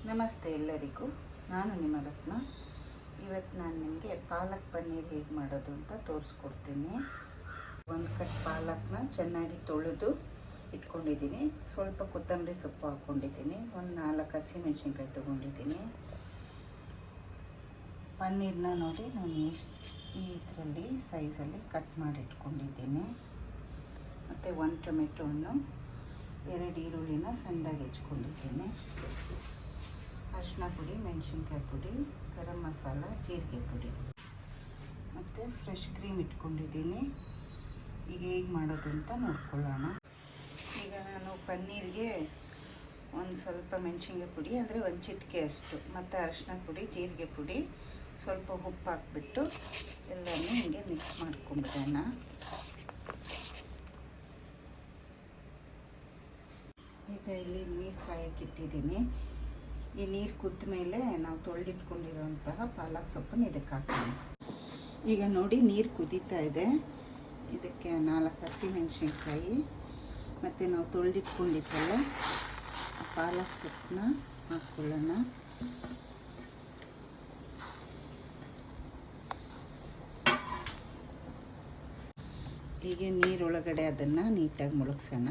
ನಮಸ್ತೆ ಎಲ್ಲರಿಗೂ. ನಾನು ನಿಮ್ಮ ರತ್ನ. ಇವತ್ತು ನಾನು ನಿಮಗೆ ಪಾಲಕ್ ಪನ್ನೀರ್ ಹೇಗೆ ಮಾಡೋದು ಅಂತ ತೋರಿಸ್ಕೊಡ್ತೀನಿ. ಒಂದು ಕಟ್ ಪಾಲಕ್ನ ಚೆನ್ನಾಗಿ ತೊಳೆದು ಇಟ್ಕೊಂಡಿದ್ದೀನಿ. ಸ್ವಲ್ಪ ಕೊತ್ತಂಬರಿ ಸೊಪ್ಪು ಹಾಕ್ಕೊಂಡಿದ್ದೀನಿ. ಒಂದು 4 ಹಸಿಮೆಣಸಿನ್ಕಾಯಿ ತೊಗೊಂಡಿದ್ದೀನಿ. ಪನ್ನೀರನ್ನ ನೋಡಿ ನಾನು ಈ ಇದರಲ್ಲಿ ಸೈಜಲ್ಲಿ ಕಟ್ ಮಾಡಿ ಇಟ್ಕೊಂಡಿದ್ದೀನಿ. ಮತ್ತು 1 ಟೊಮೆಟೊ ಹಣ್ಣು, 2 ಈರುಳ್ಳಿನ ಸಣ್ಣದಾಗಿ ಹೆಚ್ಕೊಂಡಿದ್ದೀನಿ. ಅರಿಶಿನ ಪುಡಿ, ಮೆಣಸಿನ್ಕಾಯಿ ಪುಡಿ, ಗರಂ ಮಸಾಲ, ಜೀರಿಗೆ ಪುಡಿ ಮತ್ತು ಫ್ರೆಶ್ ಕ್ರೀಮ್ ಇಟ್ಕೊಂಡಿದ್ದೀನಿ. ಈಗ ಹೇಗೆ ಮಾಡೋದು ಅಂತ ನೋಡ್ಕೊಳ್ಳೋಣ. ಈಗ ನಾನು ಪನ್ನೀರಿಗೆ ಒಂದು ಸ್ವಲ್ಪ ಮೆಣಸಿನ್ಕಾಯಿ ಪುಡಿ ಅಂದರೆ 1 ಚಿಟಿಕೆ ಅಷ್ಟು, ಮತ್ತು ಅರಿಶಿನ ಪುಡಿ, ಜೀರಿಗೆ ಪುಡಿ, ಸ್ವಲ್ಪ ಉಪ್ಪು ಹಾಕ್ಬಿಟ್ಟು ಎಲ್ಲನೂ ಹಿಂಗೆ ಮಿಕ್ಸ್ ಮಾಡ್ಕೊಂಬಿಡೋಣ. ಈಗ ಇಲ್ಲಿ ನೀರು ಕಾಯಕ್ಕೆ ಇಟ್ಟಿದ್ದೀನಿ. ಈ ನೀರು ಕುದ್ದ ಮೇಲೆ ನಾವು ತೊಳೆದಿಟ್ಕೊಂಡಿರೋಂತಹ ಪಾಲಕ್ ಸೊಪ್ಪನ್ನು ಇದಕ್ಕೆ ಹಾಕೋಣ. ಈಗ ನೋಡಿ ನೀರು ಕುದೀತಾ ಇದೆ. ಇದಕ್ಕೆ 4 ಹಸಿಮೆಣಸಿನ್ಕಾಯಿ ಮತ್ತು ನಾವು ತೊಳೆದಿಟ್ಕೊಂಡಿದ್ದಲ್ಲ ಪಾಲಕ್ ಸೊಪ್ಪನ್ನ ಹಾಕ್ಕೊಳ್ಳೋಣ. ಹೀಗೆ ನೀರೊಳಗಡೆ ಅದನ್ನು ನೀಟಾಗಿ ಮುಳುಗ್ಸೋಣ.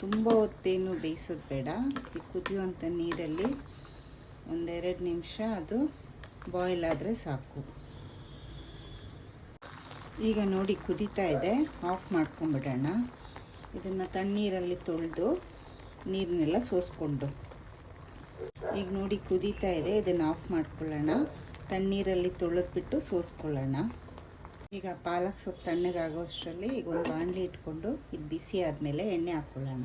ತುಂಬ ಹೊತ್ತೇನು ಬೇಯಿಸೋದು ಬೇಡ. ಈ ಕುದಿಯುವಂಥ ನೀರಲ್ಲಿ 1-2 ನಿಮಿಷ ಅದು ಬಾಯ್ಲ್ ಆದರೆ ಸಾಕು. ಈಗ ನೋಡಿ ಕುದೀತಾ ಇದೆ, ಆಫ್ ಮಾಡ್ಕೊಂಬಿಡೋಣ. ಇದನ್ನು ತಣ್ಣೀರಲ್ಲಿ ತೊಳೆದು ನೀರನ್ನೆಲ್ಲ ಸೋಸ್ಕೊಂಡು. ಈಗ ನೋಡಿ ಕುದೀತಾ ಇದೆ, ಇದನ್ನು ಆಫ್ ಮಾಡ್ಕೊಳ್ಳೋಣ. ತಣ್ಣೀರಲ್ಲಿ ತೊಳೆದ್ಬಿಟ್ಟು ಸೋಸ್ಕೊಳ್ಳೋಣ. ಈಗ ಪಾಲಕ್ ಸೊಪ್ಪು ತಣ್ಣಗಾಗೋ ಅಷ್ಟರಲ್ಲಿ ಈಗ ಒಂದು ಬಾಣಲಿ ಇಟ್ಕೊಂಡು ಇದು ಬಿಸಿ ಆದಮೇಲೆ ಎಣ್ಣೆ ಹಾಕ್ಕೊಳ್ಳೋಣ.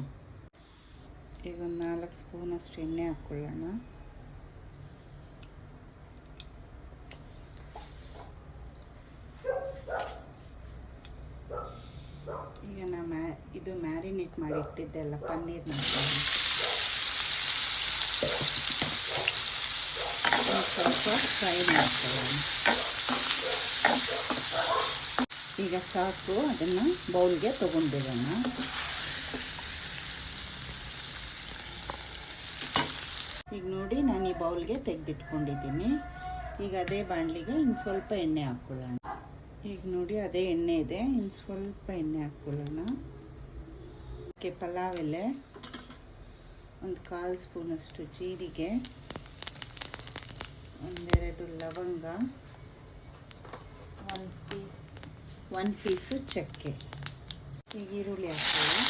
ಈಗ ಒಂದು 4 ಸ್ಪೂನಷ್ಟು ಎಣ್ಣೆ ಹಾಕ್ಕೊಳ್ಳೋಣ. ಈಗ ಇದು ಮ್ಯಾರಿನೇಟ್ ಮಾಡಿ ಇಟ್ಟಿದ್ದೆಲ್ಲ ಪನ್ನೀರ್ನ ಸ್ವಲ್ಪ ಫ್ರೈ ಮಾಡ್ಕೊಳ್ಳೋಣ. ಈಗ ಸಾಕು, ಅದನ್ನು ಬೌಲ್ಗೆ ತೊಗೊಂಡ್ಬಿಡೋಣ. ಈಗ ನೋಡಿ ನಾನು ಈ ಬೌಲ್ಗೆ ತೆಗೆದಿಟ್ಕೊಂಡಿದ್ದೀನಿ. ಈಗ ಅದೇ ಬಾಣಲಿಗೆ ಇನ್ನು ಸ್ವಲ್ಪ ಎಣ್ಣೆ ಹಾಕ್ಕೊಳ್ಳೋಣ. ಈಗ ನೋಡಿ ಅದೇ ಎಣ್ಣೆ ಇದೆ, ಇನ್ನು ಸ್ವಲ್ಪ ಎಣ್ಣೆ ಹಾಕ್ಕೊಳ್ಳೋಣ. ಅದಕ್ಕೆ ಪಲಾವ್ ಎಲೆ, ಒಂದು 1/4 ಸ್ಪೂನಷ್ಟು ಜೀರಿಗೆ, 1-2 ಲವಂಗ, 1 ಪೀಸು ಚಕ್ಕೆ. ಈಗ ಈರುಳ್ಳಿ ಹಾಕ್ಕೊಳ್ಳಿ.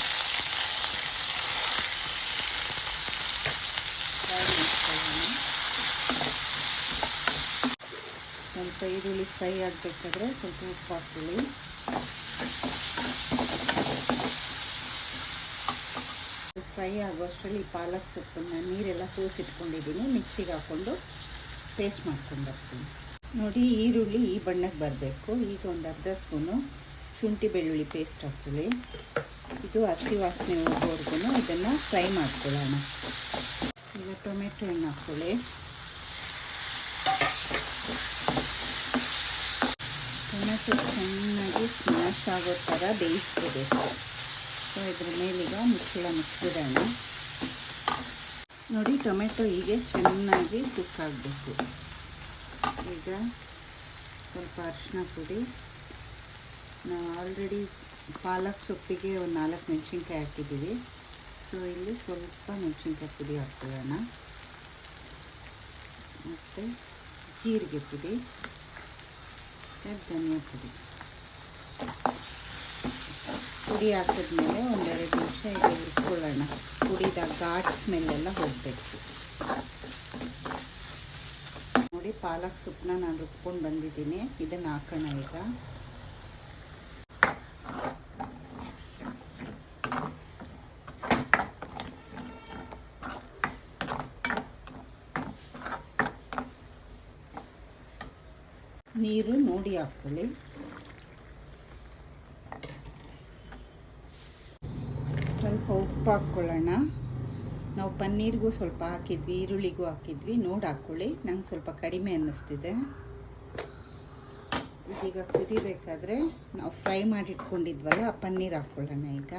ಸ್ವಲ್ಪ ಈರುಳ್ಳಿ ಫ್ರೈ ಆಗಬೇಕಾದ್ರೆ ಸ್ವಲ್ಪ ಉಪ್ಪು ಹಾಕ್ಕೊಳ್ಳಿ. ಫ್ರೈ ಆಗೋಷ್ಟರಲ್ಲಿ ಪಾಲಕ್ ಸೊಪ್ಪನ್ನು ನೀರೆಲ್ಲ ಸೋಸಿಟ್ಕೊಂಡಿದ್ದೀನಿ, ಮಿಕ್ಸಿಗೆ ಹಾಕ್ಕೊಂಡು ಪೇಸ್ಟ್ ಮಾಡ್ಕೊಂಡು ಬರ್ತೀನಿ. ನೋಡಿ ಈರುಳ್ಳಿ ಈ ಬಣ್ಣಕ್ಕೆ ಬರಬೇಕು. ಈಗ ಒಂದು 1/2 ಸ್ಪೂನು ಶುಂಠಿ ಬೆಳ್ಳುಳ್ಳಿ ಪೇಸ್ಟ್ ಹಾಕ್ಕೊಳ್ಳಿ. ಇದು ಹಸಿ ವಾಸನೆ ಹೋಗೋವರೆಗೂ ಇದನ್ನು ಫ್ರೈ ಮಾಡ್ಕೊಳ್ಳೋಣ. ಈಗ ಟೊಮೆಟೊ ಹಣ್ಣು ಹಾಕ್ಕೊಳ್ಳಿ. ಟೊಮೆಟೊ ಚೆನ್ನಾಗಿ ಸ್ಮ್ಯಾಶ್ ಆಗೋ ಥರ ಬೇಯಿಸ್ಕೋಬೇಕು. ಸೊ ಇದ್ರ ಮೇಲೀಗ ಮುಚ್ಚಿಡೋಣ. ನೋಡಿ ಟೊಮೆಟೊ ಹೀಗೆ ಚೆನ್ನಾಗಿ ಕುಕ್ ಆಗಬೇಕು. ಈಗ ಸ್ವಲ್ಪ ಅರಿಶಿನ ಪುಡಿ, ನಾವು ಆಲ್ರೆಡಿ ಪಾಲಕ್ ಸೊಪ್ಪಿಗೆ ಒಂದು 4 ಮೆಣಸಿನ್ಕಾಯಿ ಹಾಕಿದ್ದೀವಿ. ಸೊ ಇಲ್ಲಿ ಸ್ವಲ್ಪ ಮೆಣಸಿನ್ಕಾಯಿ ಪುಡಿ ಹಾಕ್ಕೊಳ್ಳೋಣ. ಮತ್ತು ಜೀರಿಗೆ ಪುಡಿ, ಧನಿಯಾ ಪುಡಿ ಹಾಕಿದ್ಮೇಲೆ 1-2 ನಿಮಿಷ ಈಗ ಹುರ್ಕೊಳ್ಳೋಣ. ಪುಡಿದ ಘಾಟ್ ಸ್ಮೆಲ್ಲೆಲ್ಲ ಹೋಗಬೇಕು. ನೋಡಿ ಪಾಲಕ್ ಸೊಪ್ಪನ್ನ ನಾನು ರುಬ್ಕೊಂಡು ಬಂದಿದ್ದೀನಿ. ಇದನ್ನು ಹಾಕೋಣ. ಈಗ ನೀರು ನೋಡಿ ಹಾಕ್ಕೊಳ್ಳಿ. ಸ್ವಲ್ಪ ಉಪ್ಪು ಹಾಕ್ಕೊಳ್ಳೋಣ. ನಾವು ಪನ್ನೀರ್ಗೂ ಸ್ವಲ್ಪ ಹಾಕಿದ್ವಿ, ಈರುಳ್ಳಿಗೂ ಹಾಕಿದ್ವಿ, ನೋಡಿ ಹಾಕ್ಕೊಳ್ಳಿ. ನಂಗೆ ಸ್ವಲ್ಪ ಕಡಿಮೆ ಅನ್ನಿಸ್ತಿದೆ. ಇದೀಗ ಕುದಿಬೇಕಾದ್ರೆ ನಾವು ಫ್ರೈ ಮಾಡಿ ಇಟ್ಕೊಂಡಿದ್ವಲ್ಲ ಆ ಪನ್ನೀರ್ ಹಾಕ್ಕೊಳ್ಳೋಣ. ಈಗ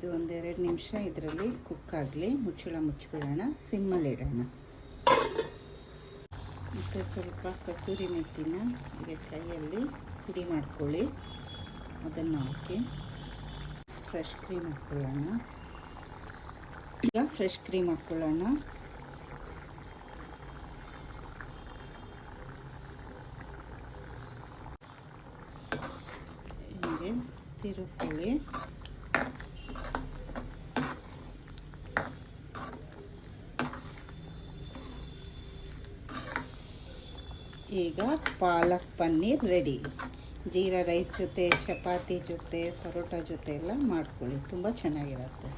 ಇದು ಒಂದೆರಡು ನಿಮಿಷ ಇದರಲ್ಲಿ ಕುಕ್ ಆಗಲಿ. ಮುಚ್ಚಳ ಮುಚ್ಚಿಬಿಡೋಣ, ಸಿಮ್ಮಲ್ಲಿ ಇಡೋಣ. ಮತ್ತು ಸ್ವಲ್ಪ ಕಸೂರಿ ಮೆಥಿನ ಹೀಗೆ ಕೈಯಲ್ಲಿ ಪುಡಿ ಮಾಡ್ಕೊಳ್ಳಿ. ಅದನ್ನು ಹಾಕಿ ಫ್ರೆಶ್ ಕ್ರೀಮ್ ಹಾಕ್ಕೊಳ್ಳೋಣ. ಈಗ ಫ್ರೆಶ್ ಕ್ರೀಮ್ ಹಾಕ್ಕೊಳ್ಳೋಣ. ಹೀಗೆ ತಿರುಕೊಳ್ಳಿ. ಈಗ ಪಾಲಕ್ ಪನ್ನೀರ್ ರೆಡಿ. ಜೀರಾ ರೈಸ್ ಜೊತೆ, ಚಪಾತಿ ಜೊತೆ, ಪರೋಟ ಜೊತೆ ಎಲ್ಲ ಮಾಡ್ಕೊಳ್ಳಿ, ತುಂಬ ಚೆನ್ನಾಗಿರುತ್ತೆ.